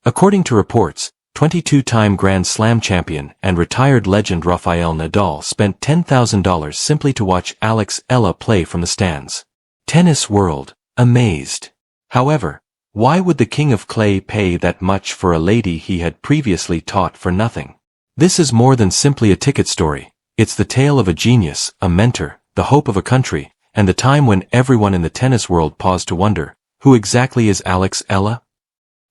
According to reports, 22-time Grand Slam champion and retired legend Rafael Nadal spent $10,000 simply to watch Alex Eala play from the stands. Tennis world, amazed. However, why would the king of clay pay that much for a lady he had previously taught for nothing? This is more than simply a ticket story. It's the tale of a genius, a mentor, the hope of a country, and the time when everyone in the tennis world paused to wonder, who exactly is Alex Eala?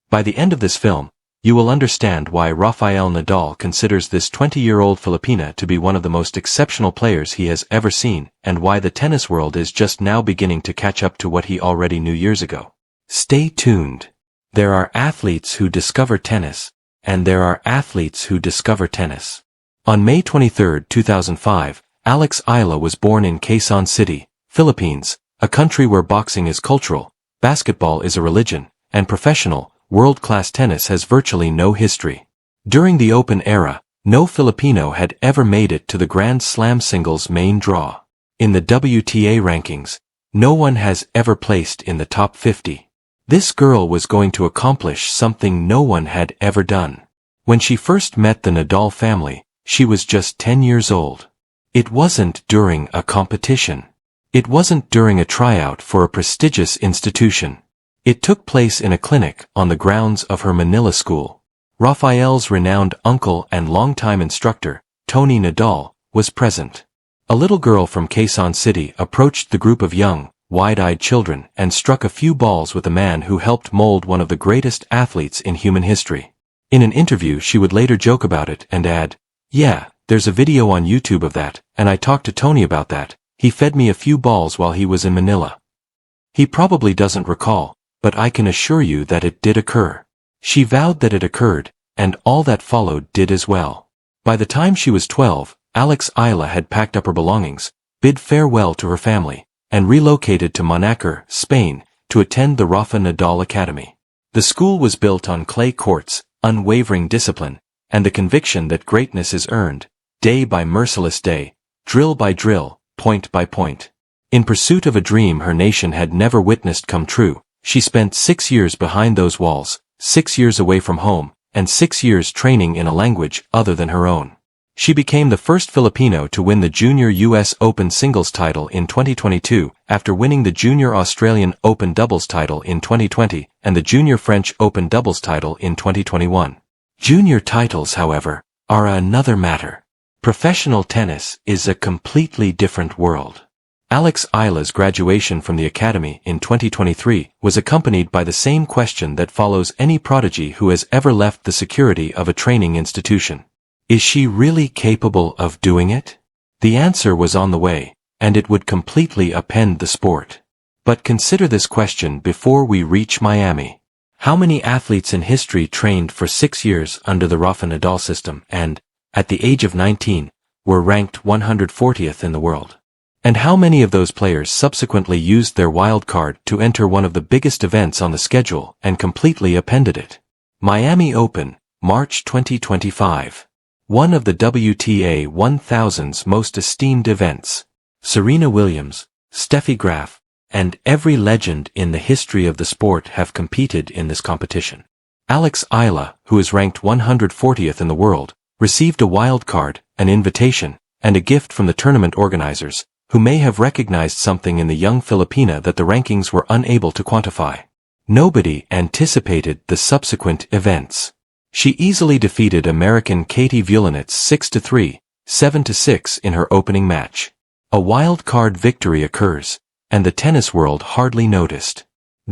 By the end of this film, you will understand why Rafael Nadal considers this 20-year-old Filipina to be one of the most exceptional players he has ever seen, and why the tennis world is just now beginning to catch up to what he already knew years ago. Stay tuned. There are athletes who discover tennis, and there are athletes who discover tennis. On May 23, 2005, Alex Eala was born in Quezon City, Philippines, a country where boxing is cultural, basketball is a religion, and professional, world-class tennis has virtually no history. During the Open era, no Filipino had ever made it to the Grand Slam singles main draw. In the WTA rankings, no one has ever placed in the top 50. This girl was going to accomplish something no one had ever done. When she first met the Nadal family, she was just 10 years old. It wasn't during a competition. It wasn't during a tryout for a prestigious institution. It took place in a clinic on the grounds of her Manila school. Rafael's renowned uncle and longtime instructor, Tony Nadal, was present. A little girl from Quezon City approached the group of young, wide-eyed children and struck a few balls with a man who helped mold one of the greatest athletes in human history. In an interview she would later joke about it and add, "Yeah, there's a video on YouTube of that, and I talked to Tony about that. He fed me a few balls while he was in Manila." He probably doesn't recall, but I can assure you that it did occur. She vowed that it occurred, and all that followed did as well. By the time she was 12, Alex Eala had packed up her belongings, bid farewell to her family, and relocated to Monaco, Spain, to attend the Rafa Nadal Academy. The school was built on clay courts, unwavering discipline, and the conviction that greatness is earned, day by merciless day, drill by drill, point by point. In pursuit of a dream her nation had never witnessed come true, she spent 6 years behind those walls, 6 years away from home, and 6 years training in a language other than her own. She became the first Filipino to win the Junior US Open Singles title in 2022, after winning the Junior Australian Open Doubles title in 2020 and the Junior French Open Doubles title in 2021. Junior titles, however, are another matter. Professional tennis is a completely different world. Alex Eala's graduation from the academy in 2023 was accompanied by the same question that follows any prodigy who has ever left the security of a training institution. Is she really capable of doing it? The answer was on the way, and it would completely upend the sport. But consider this question before we reach Miami. How many athletes in history trained for 6 years under the Rafa Nadal system and, at the age of 19, were ranked 140th in the world? And how many of those players subsequently used their wild card to enter one of the biggest events on the schedule and completely upended it? Miami Open, March 2025. One of the WTA 1000's most esteemed events. Serena Williams, Steffi Graf, and every legend in the history of the sport have competed in this competition. Alex Eala, who is ranked 140th in the world, received a wild card, an invitation, and a gift from the tournament organizers, who may have recognized something in the young Filipina that the rankings were unable to quantify. Nobody anticipated the subsequent events. She easily defeated American Katie Vulinets 6-3, 7-6 in her opening match. A wild card victory occurs, and the tennis world hardly noticed.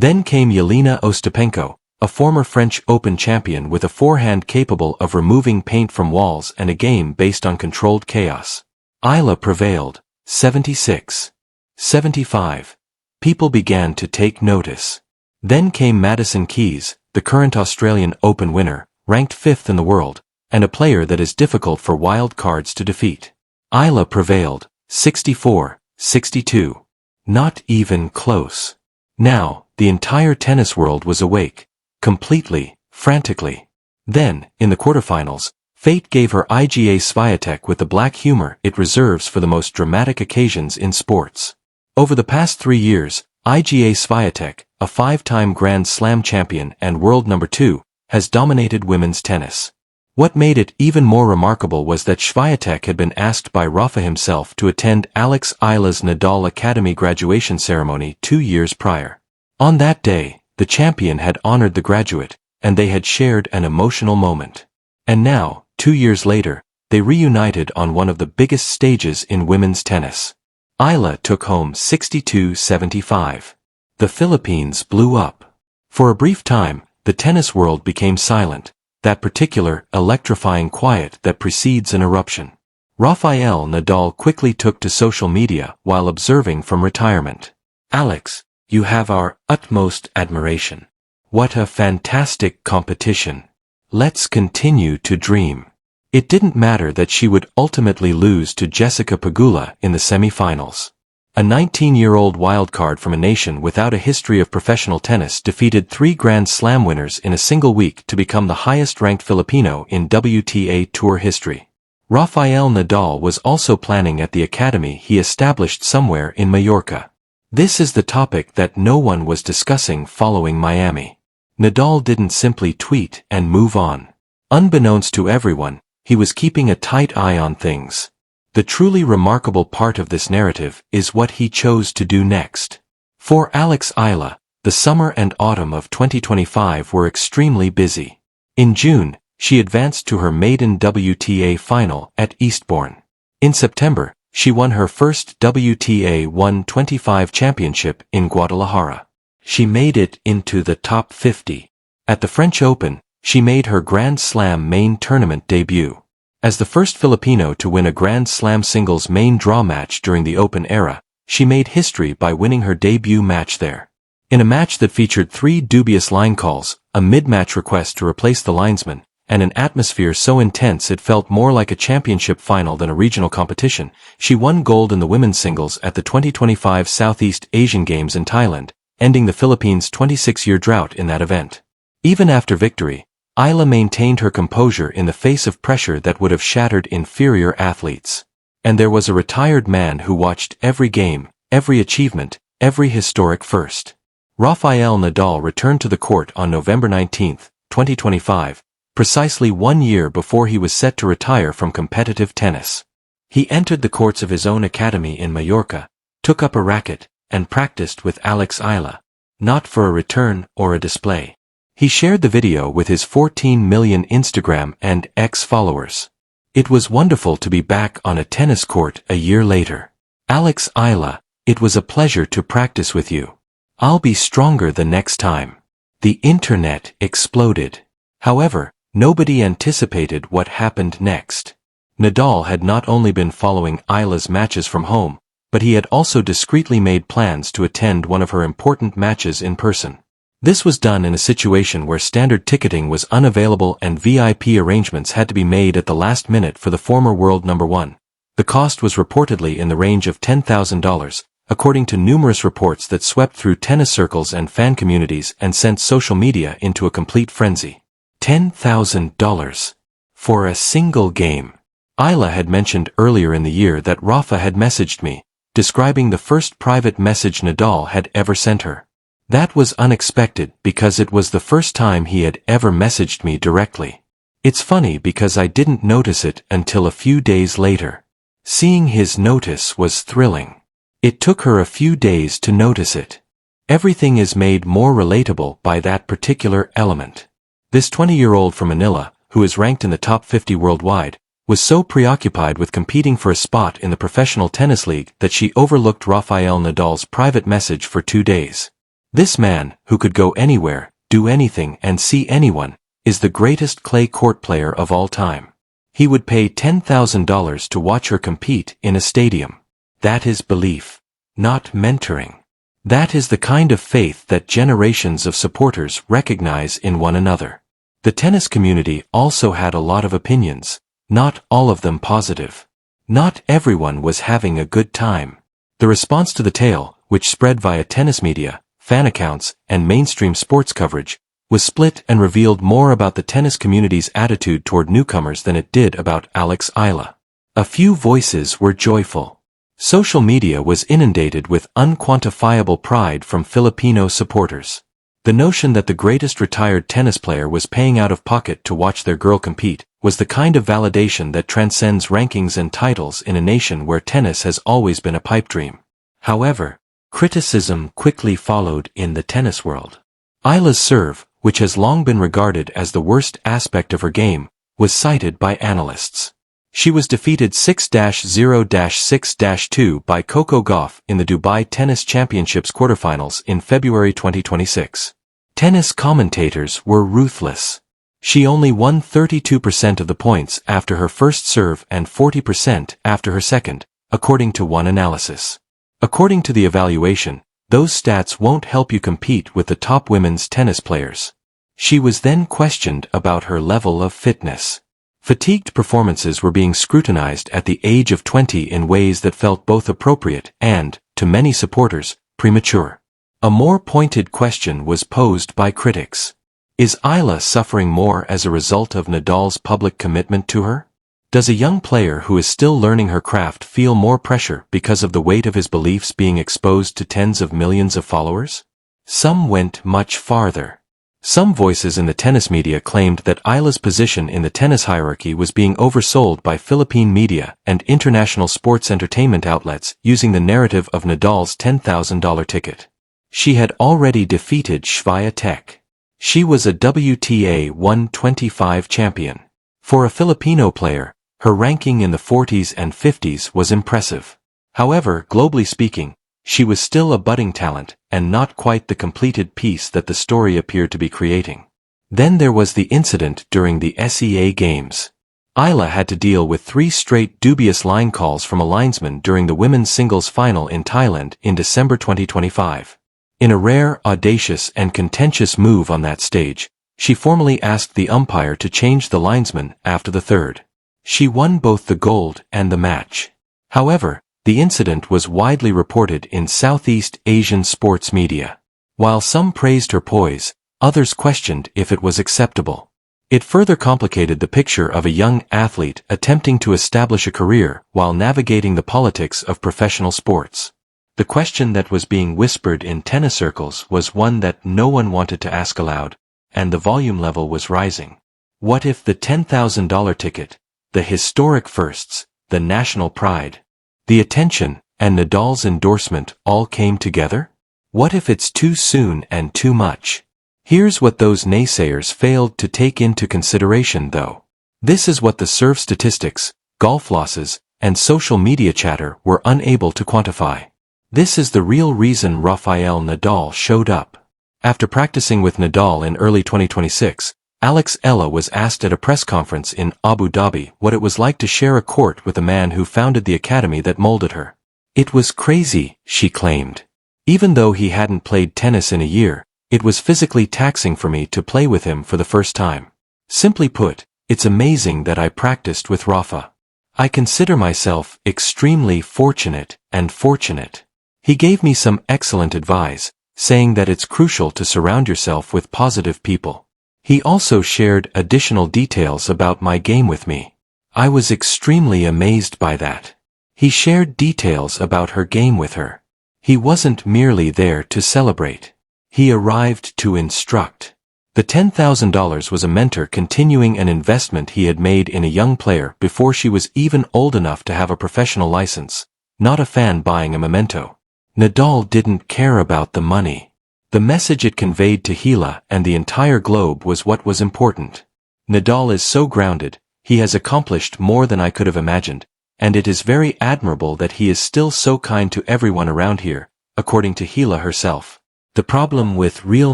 Then came Yelena Ostapenko, a former French Open champion with a forehand capable of removing paint from walls and a game based on controlled chaos. Eala prevailed, 76-75. People began to take notice. Then came Madison Keys, the current Australian Open winner, ranked 5th in the world, and a player that is difficult for wild cards to defeat. Eala prevailed, 64-62. Not even close. Now, the entire tennis world was awake, completely, frantically. Then, in the quarterfinals, fate gave her Iga Swiatek with the black humor it reserves for the most dramatic occasions in sports. Over the past 3 years, Iga Swiatek, a 5-time Grand Slam champion and world number 2, has dominated women's tennis. What made it even more remarkable was that Swiatek had been asked by Rafa himself to attend Alex Eala's Nadal Academy graduation ceremony 2 years prior. On that day, the champion had honored the graduate, and they had shared an emotional moment. And now, 2 years later, they reunited on one of the biggest stages in women's tennis. Eala took home 62-75. The Philippines blew up. For a brief time, the tennis world became silent, that particular electrifying quiet that precedes an eruption. Rafael Nadal quickly took to social media while observing from retirement. "Alex, you have our utmost admiration. What a fantastic competition. Let's continue to dream." It didn't matter that she would ultimately lose to Jessica Pegula in the semi-finals. A 19-year-old wildcard from a nation without a history of professional tennis defeated 3 Grand Slam winners in a single week to become the highest-ranked Filipino in WTA Tour history. Rafael Nadal was also planning at the academy he established somewhere in Mallorca. This is the topic that no one was discussing following Miami. Nadal didn't simply tweet and move on. Unbeknownst to everyone, he was keeping a tight eye on things. The truly remarkable part of this narrative is what he chose to do next. For Alex Eala, the summer and autumn of 2025 were extremely busy. In June, she advanced to her maiden WTA final at Eastbourne. In September, she won her first WTA 125 championship in Guadalajara. She made it into the top 50. At the French Open, she made her Grand Slam main tournament debut. As the first Filipino to win a Grand Slam singles main draw match during the Open era, she made history by winning her debut match there. In a match that featured 3 dubious line calls, a mid-match request to replace the linesman, and an atmosphere so intense it felt more like a championship final than a regional competition, she won gold in the women's singles at the 2025 Southeast Asian Games in Thailand, ending the Philippines' 26-year drought in that event. Even after victory, Eala maintained her composure in the face of pressure that would have shattered inferior athletes. And there was a retired man who watched every game, every achievement, every historic first. Rafael Nadal returned to the court on November 19, 2025, precisely 1 year before he was set to retire from competitive tennis. He entered the courts of his own academy in Mallorca, took up a racket, and practiced with Alex Eala, not for a return or a display. He shared the video with his 14 million Instagram and X followers. "It was wonderful to be back on a tennis court a year later. Alex Eala, it was a pleasure to practice with you. I'll be stronger the next time." The internet exploded. However, nobody anticipated what happened next. Nadal had not only been following Eala's matches from home, but he had also discreetly made plans to attend one of her important matches in person. This was done in a situation where standard ticketing was unavailable and VIP arrangements had to be made at the last minute for the former world number 1. The cost was reportedly in the range of $10,000, according to numerous reports that swept through tennis circles and fan communities and sent social media into a complete frenzy. $10,000 for a single game. Eala had mentioned earlier in the year that Rafa had messaged me, describing the first private message Nadal had ever sent her. That was unexpected because it was the first time he had ever messaged me directly. It's funny because I didn't notice it until a few days later. Seeing his notice was thrilling. It took her a few days to notice it. Everything is made more relatable by that particular element. This 20-year-old from Manila, who is ranked in the top 50 worldwide, was so preoccupied with competing for a spot in the professional tennis league that she overlooked Rafael Nadal's private message for 2 days. This man, who could go anywhere, do anything and see anyone, is the greatest clay court player of all time. He would pay $10,000 to watch her compete in a stadium. That is belief, not mentoring. That is the kind of faith that generations of supporters recognize in one another. The tennis community also had a lot of opinions, not all of them positive. Not everyone was having a good time. The response to the tale, which spread via tennis media, fan accounts, and mainstream sports coverage, was split and revealed more about the tennis community's attitude toward newcomers than it did about Alex Eala. A few voices were joyful. Social media was inundated with unquantifiable pride from Filipino supporters. The notion that the greatest retired tennis player was paying out of pocket to watch their girl compete was the kind of validation that transcends rankings and titles in a nation where tennis has always been a pipe dream. However, criticism quickly followed in the tennis world. Eala's serve, which has long been regarded as the worst aspect of her game, was cited by analysts. She was defeated 6-0-6-2 by Coco Gauff in the Dubai Tennis Championships quarterfinals in February 2026. Tennis commentators were ruthless. She only won 32% of the points after her first serve and 40% after her second, according to one analysis. According to the evaluation, those stats won't help you compete with the top women's tennis players. She was then questioned about her level of fitness. Fatigued performances were being scrutinized at the age of 20 in ways that felt both appropriate and, to many supporters, premature. A more pointed question was posed by critics. Is Eala suffering more as a result of Nadal's public commitment to her? Does a young player who is still learning her craft feel more pressure because of the weight of his beliefs being exposed to tens of millions of followers? Some went much farther. Some voices in the tennis media claimed that Eala's position in the tennis hierarchy was being oversold by Philippine media and international sports entertainment outlets using the narrative of Nadal's $10,000 ticket. She had already defeated Swiatek. She was a WTA 125 champion. For a Filipino player, her ranking in the 40s and 50s was impressive. However, globally speaking, she was still a budding talent, and not quite the completed piece that the story appeared to be creating. Then there was the incident during the SEA Games. Eala had to deal with 3 straight dubious line calls from a linesman during the women's singles final in Thailand in December 2025. In a rare, audacious, and contentious move on that stage, she formally asked the umpire to change the linesman after the third. She won both the gold and the match. However, the incident was widely reported in Southeast Asian sports media. While some praised her poise, others questioned if it was acceptable. It further complicated the picture of a young athlete attempting to establish a career while navigating the politics of professional sports. The question that was being whispered in tennis circles was one that no one wanted to ask aloud, and the volume level was rising. What if the $10,000 ticket, the historic firsts, the national pride, the attention, and Nadal's endorsement all came together? What if it's too soon and too much? Here's what those naysayers failed to take into consideration though. This is what the serve statistics, golf losses, and social media chatter were unable to quantify. This is the real reason Rafael Nadal showed up. After practicing with Nadal in early 2026, Alex Eala was asked at a press conference in Abu Dhabi what it was like to share a court with a man who founded the academy that molded her. It was crazy, she claimed. Even though he hadn't played tennis in a year, it was physically taxing for me to play with him for the first time. Simply put, it's amazing that I practiced with Rafa. I consider myself extremely fortunate and fortunate. He gave me some excellent advice, saying that it's crucial to surround yourself with positive people. He also shared additional details about my game with me. I was extremely amazed by that. He shared details about her game with her. He wasn't merely there to celebrate. He arrived to instruct. The $10,000 was a mentor continuing an investment he had made in a young player before she was even old enough to have a professional license, not a fan buying a memento. Nadal didn't care about the money. The message it conveyed to Eala and the entire globe was what was important. Nadal is so grounded, he has accomplished more than I could have imagined, and it is very admirable that he is still so kind to everyone around here, according to Eala herself. The problem with real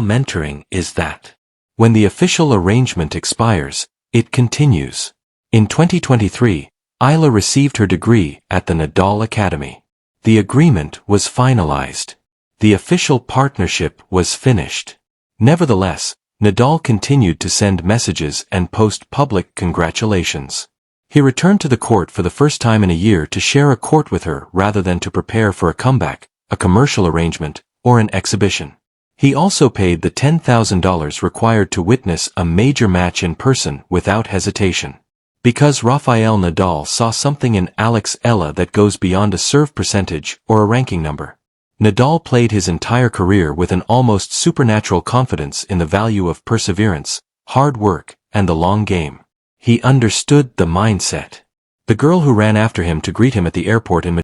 mentoring is that when the official arrangement expires, it continues. In 2023, Eala received her degree at the Nadal Academy. The agreement was finalized. The official partnership was finished. Nevertheless, Nadal continued to send messages and post public congratulations. He returned to the court for the first time in a year to share a court with her rather than to prepare for a comeback, a commercial arrangement, or an exhibition. He also paid the $10,000 required to witness a major match in person without hesitation. Because Rafael Nadal saw something in Alex Eala that goes beyond a serve percentage or a ranking number. Nadal played his entire career with an almost supernatural confidence in the value of perseverance, hard work, and the long game. He understood the mindset. The girl who ran after him to greet him at the airport in